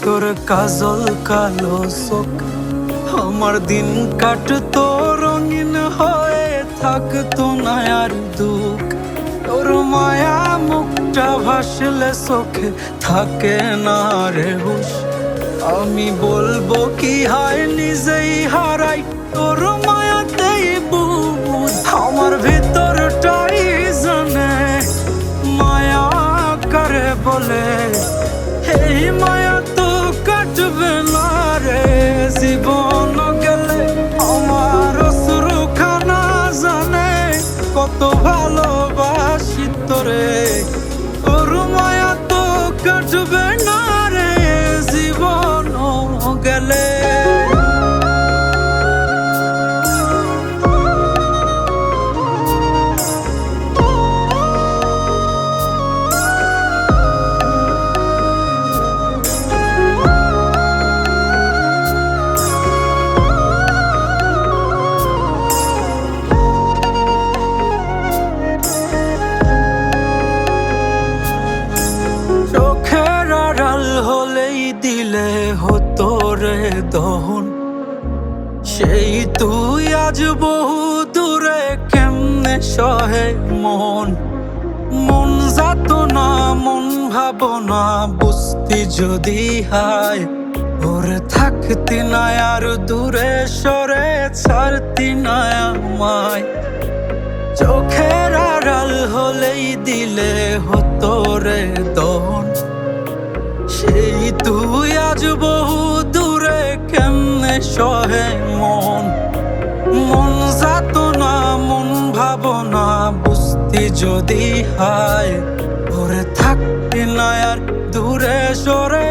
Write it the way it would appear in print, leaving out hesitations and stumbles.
তোর কাজল কালো চোখ, আমার দিন কাটতো রঙিন হয়ে, থাকতো না আর দুঃখ। তোর মায়া মুখটা ভাসলে চোখে থাকে না রে হুশ। আমি বলবো কি হায় নিজেই হারাই তোর মায়াতেই বুঝ। আমার ভিতরটাই জানে মায়া কারে বলে, এই মায়া তো কাটবে না রে জীবন গেলে। আমার অশ্রুখানা জানে কত ভালোবাসি তোরে, তোর মায়া তো কাটবে না রে জীবন গেলে। চোখের আড়াল হলেই দিলে হতো রে দহন, সেই তুই আজ বহু দূরে কেমনে সহে মন। মন যাত না মন ভাবনা বুঝতি যদি হায়, ওরে থাকতি না আর দূরে সরে ছাড়তি না আমায়। চোখের আড়াল হলেই দিলে হতো রে দহন, সেই তুই আজ বহু দূরে কেমনে সহে মন। মন যাত না মন ভাবনা বুঝতি যদি হায়, ওরে থাকতি না আর দূরে সরে